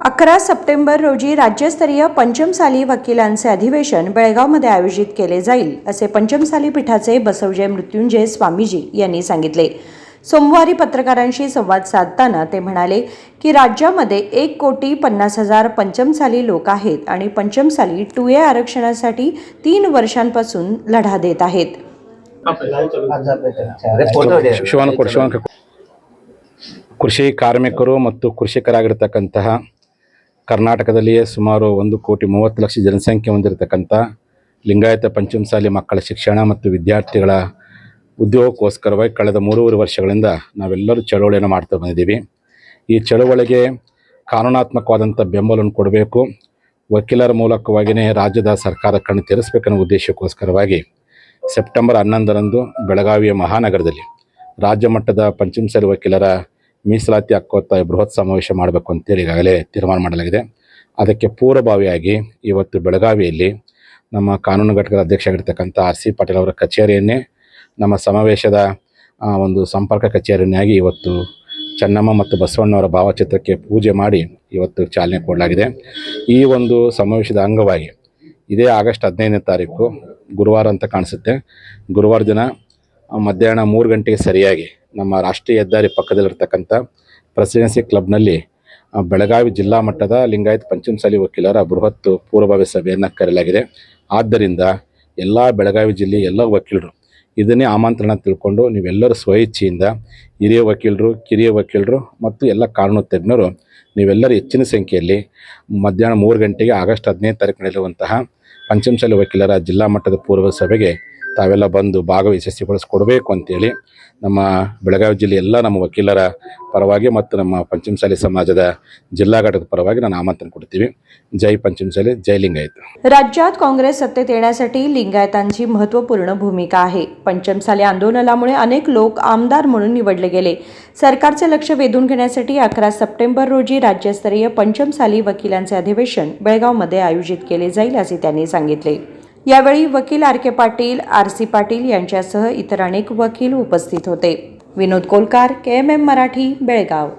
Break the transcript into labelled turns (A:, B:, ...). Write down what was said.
A: 11 September रोजी राज्यस्तरीय पंचमसाली वकिलांचे अधिवेशन बेळगावमध्ये आयोजित केले जाईल असे पंचमसाली पीठाचे बसवजय मृत्युंजय स्वामीजी यांनी सांगितले। सोमवारी पत्रकारांशी संवाद साधताना ते म्हणाले की राज्यामध्ये 1,50,00,000 पंचमसाली लोक आहेत आणि पंचमसाली 2A आरक्षणासाठी 3 वर्षांपासून लढा देत आहेत।
B: ಕೃಷಿ ಕಾರ್ಮಿಕರು ಮತ್ತು ಕೃಷಿಕರಾಗಿರತಕ್ಕಂತಹ ಕರ್ನಾಟಕದಲ್ಲಿಯೇ ಸುಮಾರು 1,30,00,000 ಜನಸಂಖ್ಯೆ ಹೊಂದಿರತಕ್ಕಂಥ ಲಿಂಗಾಯತ ಪಂಚಮಸಾಲಿ ಮಕ್ಕಳ ಶಿಕ್ಷಣ ಮತ್ತು ವಿದ್ಯಾರ್ಥಿಗಳ ಉದ್ಯೋಗಕ್ಕೋಸ್ಕರವಾಗಿ ಕಳೆದ 3 ವರ್ಷಗಳಿಂದ ನಾವೆಲ್ಲರೂ ಚಳವಳಿಯನ್ನು ಮಾಡ್ತಾ ಬಂದಿದ್ದೀವಿ। ಈ ಚಳವಳಿಗೆ ಕಾನೂನಾತ್ಮಕವಾದಂಥ ಬೆಂಬಲವನ್ನು ಕೊಡಬೇಕು, ವಕೀಲರ ಮೂಲಕವಾಗಿಯೇ ರಾಜ್ಯದ ಸರ್ಕಾರ ಕಣ್ಣು ತೆರೆಸಬೇಕನ್ನೋ ಉದ್ದೇಶಕ್ಕೋಸ್ಕರವಾಗಿ ಸೆಪ್ಟೆಂಬರ್ 11ರಂದು ಬೆಳಗಾವಿಯ ಮಹಾನಗರದಲ್ಲಿ ರಾಜ್ಯ ಮಟ್ಟದ ಪಂಚಮಸಾಲಿ ವಕೀಲರ ಮೀಸಲಾತಿ ಹಕ್ಕೊತ್ತಾಯ ಬೃಹತ್ ಸಮಾವೇಶ ಮಾಡಬೇಕು ಅಂತೇಳಿ ಈಗಾಗಲೇ ತೀರ್ಮಾನ ಮಾಡಲಾಗಿದೆ। ಅದಕ್ಕೆ ಪೂರ್ವಭಾವಿಯಾಗಿ ಇವತ್ತು ಬೆಳಗಾವಿಯಲ್ಲಿ ನಮ್ಮ ಕಾನೂನು ಘಟಕದ ಅಧ್ಯಕ್ಷರಾಗಿರ್ತಕ್ಕಂಥ RC ಪಾಟೀಲ್ ಅವರ ಕಚೇರಿಯನ್ನೇ ನಮ್ಮ ಸಮಾವೇಶದ ಒಂದು ಸಂಪರ್ಕ ಕಚೇರಿಯನ್ನಾಗಿ ಇವತ್ತು ಚೆನ್ನಮ್ಮ ಮತ್ತು ಬಸವಣ್ಣವರ ಭಾವಚಿತ್ರಕ್ಕೆ ಪೂಜೆ ಮಾಡಿ ಇವತ್ತು ಚಾಲನೆ ಕೊಡಲಾಗಿದೆ। ಈ ಒಂದು ಸಮಾವೇಶದ ಅಂಗವಾಗಿ ಇದೇ ಆಗಸ್ಟ್ 15ನೇ ತಾರೀಕು ಗುರುವಾರ ಅಂತ ಕಾಣಿಸುತ್ತೆ, ಗುರುವಾರ ದಿನ ಮಧ್ಯಾಹ್ನ 3 ಗಂಟೆಗೆ ಸರಿಯಾಗಿ ನಮ್ಮ ರಾಷ್ಟ್ರೀಯ ಹೆದ್ದಾರಿ ಪಕ್ಕದಲ್ಲಿರ್ತಕ್ಕಂಥ ಪ್ರೆಸಿಡೆನ್ಸಿ ಕ್ಲಬ್ನಲ್ಲಿ ಬೆಳಗಾವಿ ಜಿಲ್ಲಾ ಮಟ್ಟದ ಲಿಂಗಾಯತ ಪಂಚಮಸಾಲಿ ವಕೀಲರ ಬೃಹತ್ ಪೂರ್ವಭಾವಿ ಸಭೆಯನ್ನು ಕರೆಯಲಾಗಿದೆ। ಆದ್ದರಿಂದ ಎಲ್ಲ ಬೆಳಗಾವಿ ಜಿಲ್ಲೆಯ ಎಲ್ಲ ವಕೀಲರು ಇದನ್ನೇ ಆಮಂತ್ರಣ ತಿಳ್ಕೊಂಡು ನೀವೆಲ್ಲರೂ ಸ್ವಇಚ್ಛೆಯಿಂದ ಹಿರಿಯ ವಕೀಲರು, ಕಿರಿಯ ವಕೀಲರು ಮತ್ತು ಎಲ್ಲ ಕಾನೂನು ತಜ್ಞರು ನೀವೆಲ್ಲರೂ ಹೆಚ್ಚಿನ ಸಂಖ್ಯೆಯಲ್ಲಿ ಮಧ್ಯಾಹ್ನ 3 ಗಂಟೆಗೆ ಆಗಸ್ಟ್ 15ನೇ ತಾರೀಕು ನಡೆಯುವಂತಹ ಪಂಚಮಸಾಲಿ ವಕೀಲರ ಜಿಲ್ಲಾ ಮಟ್ಟದ ಪೂರ್ವ ಸಭೆಗೆ ತಾವೆಲ್ಲ ಬಂದು ಭಾಗವಹಿಸಿ ಯಶಸ್ವಿಗೊಳಿಸಿಕೊಡಬೇಕು ಅಂತೇಳಿ ನಮ್ಮ ಬೆಳಗಾವಿ ಜಿಲ್ಲೆ ಎಲ್ಲ ನಮ್ಮ ವಕೀಲರ ಪರವಾಗಿ ಮತ್ತು ನಮ್ಮ पंचमसाली समाजाದ जिल्हा घटक ಪರವಾಗಿ ನಾನು आमंत्रण ಕೊಡ್ತೀವಿ। जय पंचमसाली, जय लिंगायत।
A: राज्यात काँग्रेस सत्तेत येण्यासाठी लिंगायतांची महत्त्वपूर्ण भूमिका आहे। पंचमसाली आंदोलनामुळे अनेक लोक आमदार म्हणून निवडले गेले। सरकारचे लक्ष वेधून घेण्यासाठी 11 सप्टेंबर रोजी राज्यस्तरीय पंचमसाली वकिलांचे अधिवेशन बेळगावमध्ये आयोजित केले जाईल असे त्यांनी सांगितले। यावेळी वकील RK पाटील, RC पाटील यांच्यासह इतर अनेक वकील उपस्थित होते। विनोद कोलकार, KMM मराठी, बेळगाव।